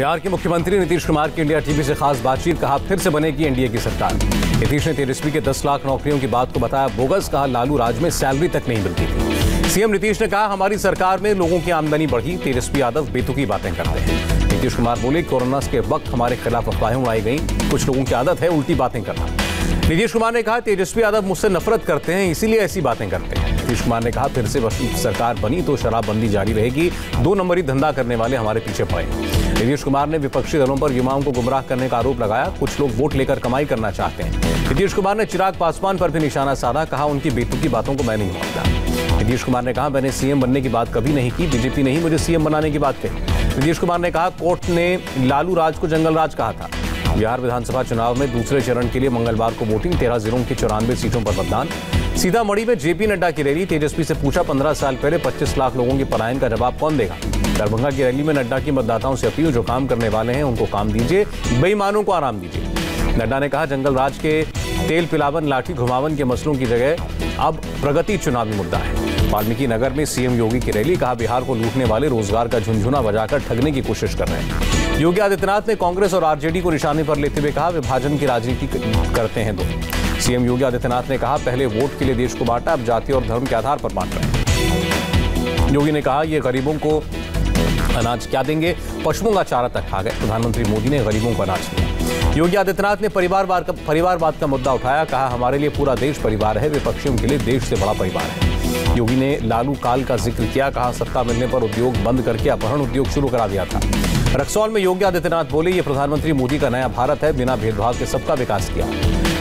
बिहार के मुख्यमंत्री नीतीश कुमार की इंडिया टीवी से खास बातचीत। कहा फिर से बनेगी एनडीए की सरकार। नीतीश ने तेजस्वी के 10 लाख नौकरियों की बात को बताया बोगस। कहा लालू राज में सैलरी तक नहीं मिलती थी। सीएम नीतीश ने कहा हमारी सरकार में लोगों की आमदनी बढ़ी। तेजस्वी यादव बेतुकी बातें करते हैं। नीतीश कुमार बोले कोरोना के वक्त हमारे खिलाफ अफवाहें उड़ाई गई। कुछ लोगों की आदत है उल्टी बातें करना। नीतीश कुमार ने कहा तेजस्वी यादव मुझसे नफरत करते हैं इसीलिए ऐसी बातें करते हैं। नीतीश कुमार ने कहा फिर से सरकार बनी तो शराबबंदी जारी रहेगी। 2 नंबरी धंधा करने वाले हमारे पीछे पड़े। नीतीश कुमार ने विपक्षी दलों पर युवाओं को गुमराह करने का आरोप लगाया। कुछ लोग वोट लेकर कमाई करना चाहते हैं। नीतीश कुमार ने चिराग पासवान पर भी निशाना साधा। कहा उनकी बेतुकी बातों को मैं नहीं मानता। नीतीश कुमार ने कहा मैंने सीएम बनने की बात कभी नहीं की। बीजेपी ने ही मुझे सीएम बनाने की बात कही। नीतीश कुमार ने कहा कोर्ट ने लालू राज को जंगल राज कहा था। बिहार विधानसभा चुनाव में दूसरे चरण के लिए मंगलवार को वोटिंग। 13 जिलों की 94 सीटों पर मतदान। सीतामढ़ी में जेपी नड्डा की रैली। तेजस्वी से पूछा 15 साल पहले 25 लाख लोगों के पलायन का जवाब कौन देगा। दरभंगा की रैली में नड्डा की मतदाताओं से अपील जो काम करने वाले हैं उनको काम दीजिए, बेईमानों को आराम दीजिए। नड्डा ने कहा जंगल राज के तेल पिलावन लाठी घुमावन के मसलों की जगह अब प्रगति चुनावी मुद्दा है। वाल्मीकि नगर में सीएम योगी की रैली। कहा बिहार को लूटने वाले रोजगार का झुनझुना बजाकर ठगने की कोशिश कर रहे हैं। योगी आदित्यनाथ ने कांग्रेस और आरजेडी को निशाने पर लेते हुए कहा विभाजन की राजनीति करते हैं दोनों। सीएम योगी आदित्यनाथ ने कहा पहले वोट के लिए देश को बांटा, अब जाति और धर्म के आधार पर बांट रहे हैं। योगी ने कहा ये गरीबों को अनाज क्या देंगे, पशुओं का चारा तक खा गए। प्रधानमंत्री मोदी ने गरीबों को अनाज दिया। योगी आदित्यनाथ ने परिवारवाद का मुद्दा उठाया। कहा हमारे लिए पूरा देश परिवार है, विपक्षियों के लिए देश से बड़ा परिवार है। योगी ने लालू काल का जिक्र किया। कहा सत्ता मिलने पर उद्योग बंद करके अपहरण उद्योग शुरू करा दिया था। रक्सौल में योगी आदित्यनाथ बोले ये प्रधानमंत्री मोदी का नया भारत है, बिना भेदभाव के सबका विकास किया।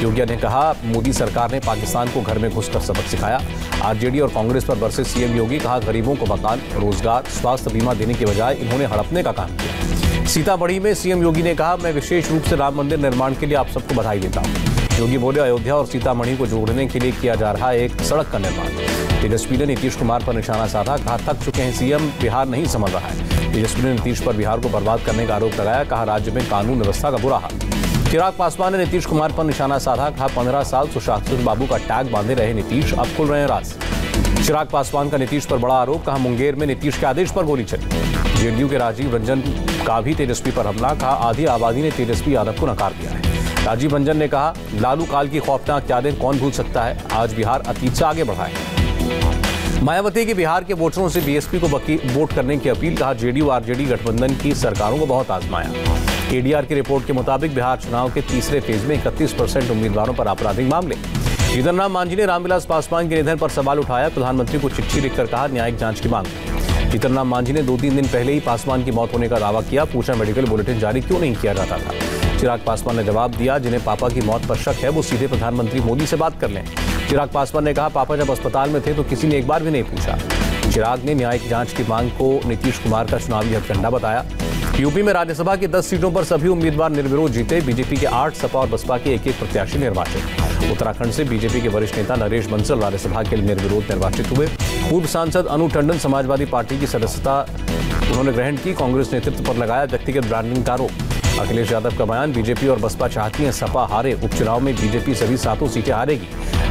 योगी ने कहा मोदी सरकार ने पाकिस्तान को घर में घुसकर सबक सिखाया। आरजेडी और कांग्रेस पर बरसे सीएम योगी। कहा गरीबों को मकान, रोजगार, स्वास्थ्य बीमा देने की बजाय इन्होंने हड़पने का काम किया। सीतामढ़ी में सीएम योगी ने कहा मैं विशेष रूप से राम मंदिर निर्माण के लिए आप सबको बधाई देता हूँ। योगी बोले अयोध्या और सीतामढ़ी को जोड़ने के लिए किया जा रहा है एक सड़क का निर्माण। तेजस्वी ने नीतीश कुमार पर निशाना साधा। कहा थक चुके हैं सीएम, बिहार नहीं समझ रहा है। तेजस्वी ने नीतीश पर बिहार को बर्बाद करने का आरोप लगाया। कहा राज्य में कानून व्यवस्था का बुरा हाल। चिराग पासवान ने नीतीश कुमार पर निशाना साधा। कहा 15 साल सुशासन बाबू का टैग बांधे रहे नीतीश, अब खुल रहे हैं राज। चिराग पासवान का नीतीश पर बड़ा आरोप। कहा मुंगेर में नीतीश के आदेश पर गोली चली। जेडीयू के राजीव रंजन का भी तेजस्वी पर हमला। कहा आधी आबादी ने तेजस्वी यादव को नकार दिया है। राजीव रंजन ने कहा लालू काल की खौफनाक यादें कौन भूल सकता है, आज बिहार अतीत से आगे बढ़ा है। मायावती की बिहार के वोटरों से बीएसपी को वोट करने की अपील। कहा जेडीयू आरजेडी गठबंधन की सरकारों को बहुत आजमाया। एडीआर की रिपोर्ट के मुताबिक बिहार चुनाव के तीसरे फेज में 31% उम्मीदवारों पर आपराधिक मामले। जीतनराम मांझी ने रामविलास पासवान के निधन पर सवाल उठाया। प्रधानमंत्री को चिट्ठी लिखकर कहा न्यायिक जांच की मांग। जीतनराम मांझी ने 2-3 दिन पहले ही पासवान की मौत होने का दावा किया। पूछा मेडिकल बुलेटिन जारी क्यों नहीं किया जाता था। चिराग पासवान ने जवाब दिया जिन्हें पापा की मौत पर शक है वो सीधे प्रधानमंत्री मोदी से बात कर लें। चिराग पासवान ने कहा पापा जब अस्पताल में थे तो किसी ने एक बार भी नहीं पूछा। चिराग ने न्यायिक जांच की मांग को नीतीश कुमार का चुनावी हथकंडा बताया। यूपी में राज्यसभा की 10 सीटों पर सभी उम्मीदवार निर्विरोध जीते। बीजेपी के 8, सपा और बसपा के 1-1 प्रत्याशी निर्वाचित। उत्तराखंड से बीजेपी के वरिष्ठ नेता नरेश बंसल राज्यसभा के लिए निर्विरोध निर्वाचित हुए। पूर्व सांसद अनु टंडन समाजवादी पार्टी की सदस्यता उन्होंने ग्रहण की। कांग्रेस नेतृत्व पर लगाया व्यक्तिगत ब्रांडिंग का आरोप। अखिलेश यादव का बयान बीजेपी और बसपा चाहती है सपा हारे। उपचुनाव में बीजेपी सभी 7 सीटें हारेगी।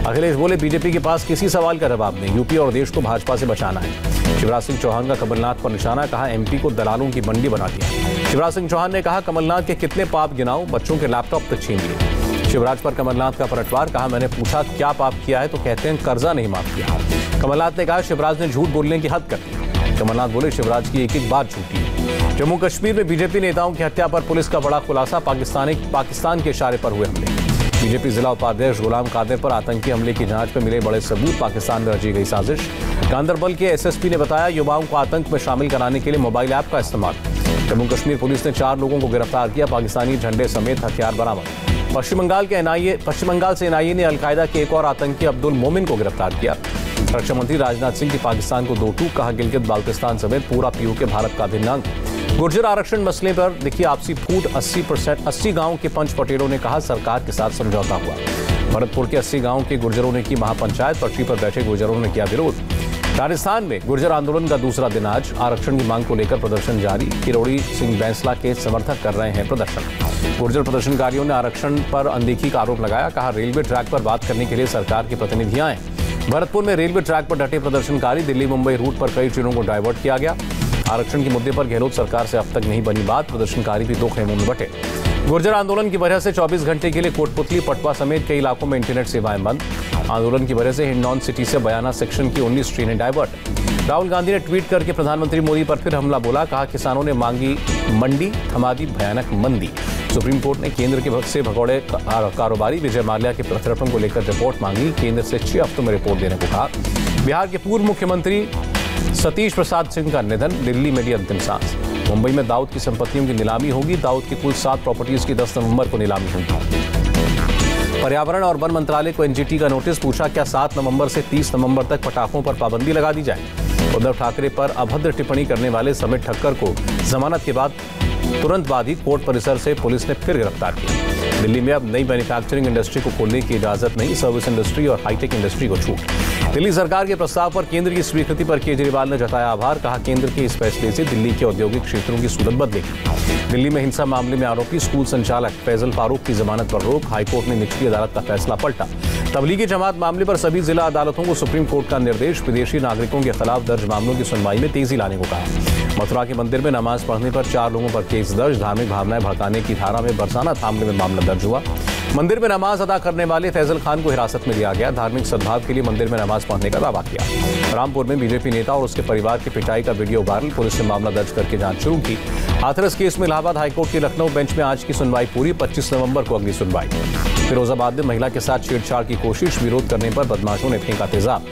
अखिलेश बोले बीजेपी के पास किसी सवाल का जवाब नहीं। यूपी और देश को भाजपा से बचाना है। शिवराज सिंह चौहान का कमलनाथ पर निशाना। कहा एमपी को दलालों की मंडी बना दिया। शिवराज सिंह चौहान ने कहा कमलनाथ के कितने पाप गिनाऊं, बच्चों के लैपटॉप तक छीन लिए। शिवराज पर कमलनाथ का पलटवार। कहा मैंने पूछा क्या पाप किया है तो कहते हैं कर्जा नहीं माफ किया। कमलनाथ ने कहा शिवराज ने झूठ बोलने की हद कर दी। कमलनाथ बोले शिवराज की एक बात झूठी है। जम्मू कश्मीर में बीजेपी नेताओं की हत्या पर पुलिस का बड़ा खुलासा। पाकिस्तान के इशारे पर हुए हमले। बीजेपी जिला उपाध्यक्ष गुलाम कादिर पर आतंकी हमले की जांच में मिले बड़े सबूत। पाकिस्तान में रची गई साजिश। गांदरबल के एसएसपी ने बताया युवाओं को आतंक में शामिल कराने के लिए मोबाइल ऐप का इस्तेमाल। जम्मू कश्मीर पुलिस ने 4 लोगों को गिरफ्तार किया। पाकिस्तानी झंडे समेत हथियार बरामद। पश्चिम बंगाल से एनआईए ने अलकायदा के एक और आतंकी अब्दुल मोमिन को गिरफ्तार किया। रक्षा मंत्री राजनाथ सिंह की पाकिस्तान को 2 टूक। कहा गिलगित बाल्टिस्तान समेत पूरा पीओके भारत का अभिन्न अंग। गुर्जर आरक्षण मसले पर देखिए आपसी फूट। 80 गांव के पंच पटेलों ने कहा सरकार के साथ समझौता हुआ। भरतपुर के 80 गांव के गुर्जरों ने की महापंचायत। पर्ची पर बैठे गुर्जरों ने किया विरोध। राजस्थान में गुर्जर आंदोलन का दूसरा दिन आज। आरक्षण की मांग को लेकर प्रदर्शन जारी। किरोड़ी सिंह बैंसला के समर्थक कर रहे हैं प्रदर्शन। गुर्जर प्रदर्शनकारियों ने आरक्षण पर अनदेखी का आरोप लगाया। कहा रेलवे ट्रैक पर बात करने के लिए सरकार के प्रतिनिधि आए। भरतपुर में रेलवे ट्रैक पर डटे प्रदर्शनकारी। दिल्ली मुंबई रूट पर कई ट्रेनों को डायवर्ट किया गया। आरक्षण के मुद्दे पर गहलोत सरकार से अब तक नहीं बनी बात, प्रदर्शनकारी भी दो खेमों में बंटे। गुर्जर आंदोलन की वजह से 24 घंटे के लिए कोटपुतली, पटवा समेत कई इलाकों में इंटरनेट सेवाएं बंद। आंदोलन की वजह से हिंडौन सिटी से बयाना सेक्शन की 19 ट्रेनें डायवर्ट। राहुल गांधी ने ट्वीट करके प्रधानमंत्री मोदी पर फिर हमला बोला, कहा किसानों ने मांगी मंडी, थमा दी भयानक मंदी। सुप्रीम कोर्ट ने केंद्र के से भगौड़े कारोबारी विजय माल्या के प्रत्यर्पण को लेकर रिपोर्ट मांगी, केंद्र से 6 हफ्तों में रिपोर्ट देने को कहा। बिहार के पूर्व मुख्यमंत्री सतीश प्रसाद सिंह का निधन, दिल्ली में ली अंतिम सांस। मुंबई में दाऊद की संपत्तियों की नीलामी होगी, दाऊद की कुल 7 प्रॉपर्टीज की 10 नवंबर को नीलामी होगी। पर्यावरण और वन मंत्रालय को एनजीटी का नोटिस, पूछा क्या 7 नवंबर से 30 नवंबर तक पटाखों पर पाबंदी लगा दी जाए। उद्धव ठाकरे पर अभद्र टिप्पणी करने वाले समित ठक्कर को जमानत के बाद तुरंत बाद ही कोर्ट परिसर से पुलिस ने फिर गिरफ्तार किया। दिल्ली में अब नई मैन्युफैक्चरिंग इंडस्ट्री को खोलने की इजाजत नहीं, सर्विस इंडस्ट्री और हाईटेक इंडस्ट्री को छूट। दिल्ली सरकार के प्रस्ताव पर केंद्र की स्वीकृति पर केजरीवाल ने जताया आभार, कहा केंद्र के इस फैसले से दिल्ली के औद्योगिक क्षेत्रों की सूरत बदलेगी। दिल्ली में हिंसा मामले में आरोपी स्कूल संचालक फैजल फारूक की जमानत पर रोक, हाईकोर्ट ने निचली अदालत का फैसला पलटा। तबलीगी जमात मामले पर सभी जिला अदालतों को सुप्रीम कोर्ट का निर्देश, विदेशी नागरिकों के खिलाफ दर्ज मामलों की सुनवाई में तेजी लाने को कहा। मथुरा के मंदिर में नमाज पढ़ने पर 4 लोगों पर केस दर्ज, धार्मिक भावनाएं भड़काने की धारा में बरसाना मामले में मामला दर्ज हुआ। मंदिर में नमाज अदा करने वाले फैजल खान को हिरासत में लिया गया, धार्मिक सद्भाव के लिए मंदिर में नमाज पढ़ने का दावा किया। रामपुर में बीजेपी नेता और उसके परिवार की पिटाई का वीडियो वायरल, पुलिस ने मामला दर्ज करके जांच शुरू की। हाथरस केस में इलाहाबाद हाईकोर्ट की लखनऊ बेंच में आज की सुनवाई पूरी, 25 नवंबर को अगली सुनवाई। फिरोजाबाद में महिला के साथ छेड़छाड़ की कोशिश, विरोध करने पर बदमाशों ने फेंका तेजाब।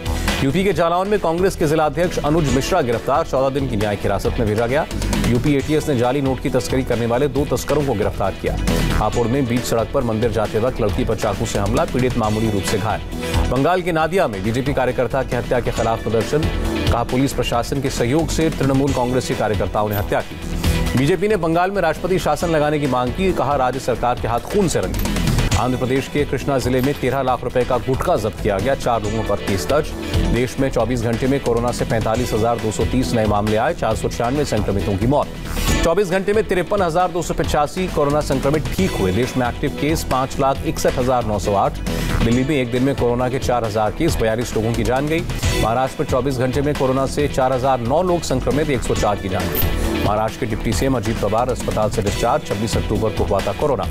यूपी के जालौन में कांग्रेस के जिलाध्यक्ष अनुज मिश्रा गिरफ्तार, 14 दिन की न्यायिक हिरासत में भेजा गया। यूपी एटीएस ने जाली नोट की तस्करी करने वाले 2 तस्करों को गिरफ्तार किया। हापुड़ में बीच सड़क पर मंदिर जाते वक्त लड़की पर चाकू से हमला, पीड़ित मामूली रूप से घायल। बंगाल के नादिया में बीजेपी कार्यकर्ता की हत्या के खिलाफ प्रदर्शन, कहा पुलिस प्रशासन के सहयोग से तृणमूल कांग्रेस के कार्यकर्ताओं ने हत्या की। बीजेपी ने बंगाल में राष्ट्रपति शासन लगाने की मांग की, कहा राज्य सरकार के हाथ खून से रंगे। आंध्र प्रदेश के कृष्णा जिले में 13 लाख रुपए का गुटखा जब्त किया गया, 4 लोगों पर केस दर्ज। देश में 24 घंटे में कोरोना से 45,230 नए मामले आए, 496 संक्रमितों की मौत। 24 घंटे में 53,285 कोरोना संक्रमित ठीक हुए। देश में एक्टिव केस 5,61,908। दिल्ली में एक दिन में कोरोना के 4,000 केस, 42 लोगों की जान गई। महाराष्ट्र में 24 घंटे में कोरोना से 4,009 लोग संक्रमित, 104 की जान गई। महाराष्ट्र के डिप्टी सीएम अजीत पवार अस्पताल से डिस्चार्ज, 26 अक्टूबर को हुआ था कोरोना।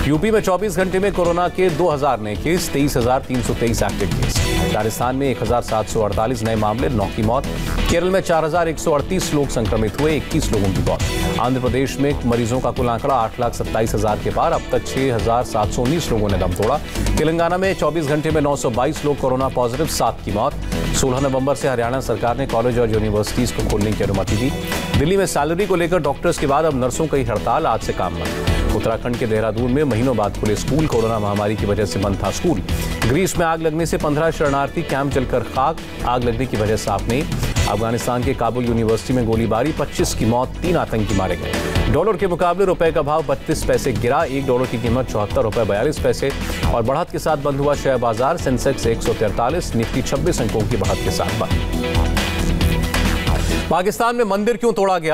यूपी में 24 घंटे में कोरोना के 2,000 नए केस, 23,323 एक्टिव केस। राजस्थान में 1,748 नए मामले, 9 की मौत। केरल में 4,138 लोग संक्रमित हुए, 21 लोगों की मौत। आंध्र प्रदेश में मरीजों का कुल आंकड़ा 8,27,000 के पार, अब तक 6,719 लोगों ने दम तोड़ा। तेलंगाना में 24 घंटे में 922 लोग कोरोना पॉजिटिव, 7 की मौत। 16 नवंबर से हरियाणा सरकार ने कॉलेज और यूनिवर्सिटीज को खोलने की अनुमति दी। दिल्ली में सैलरी को लेकर डॉक्टर्स के बाद अब नर्सों की हड़ताल, आज से काम बंद। उत्तराखंड के देहरादून में महीनों बाद खुले स्कूल, कोरोना महामारी की वजह से बंद था स्कूल। ग्रीस में आग लगने से 15 शरणार्थी कैंप जलकर खाक, आग लगने की वजह साफ नहीं। अफगानिस्तान के काबुल यूनिवर्सिटी में गोलीबारी, 25 की मौत, 3 आतंकी मारे गए। डॉलर के मुकाबले रुपए का भाव 32 पैसे गिरा, 1 डॉलर की कीमत 74 रुपए 42 पैसे। और बढ़त के साथ बंद हुआ शेयर बाजार, सेंसेक्स 143, निफ्टी 26 अंकों की बढ़त के साथ बंद। पाकिस्तान में मंदिर क्यों तोड़ा गया?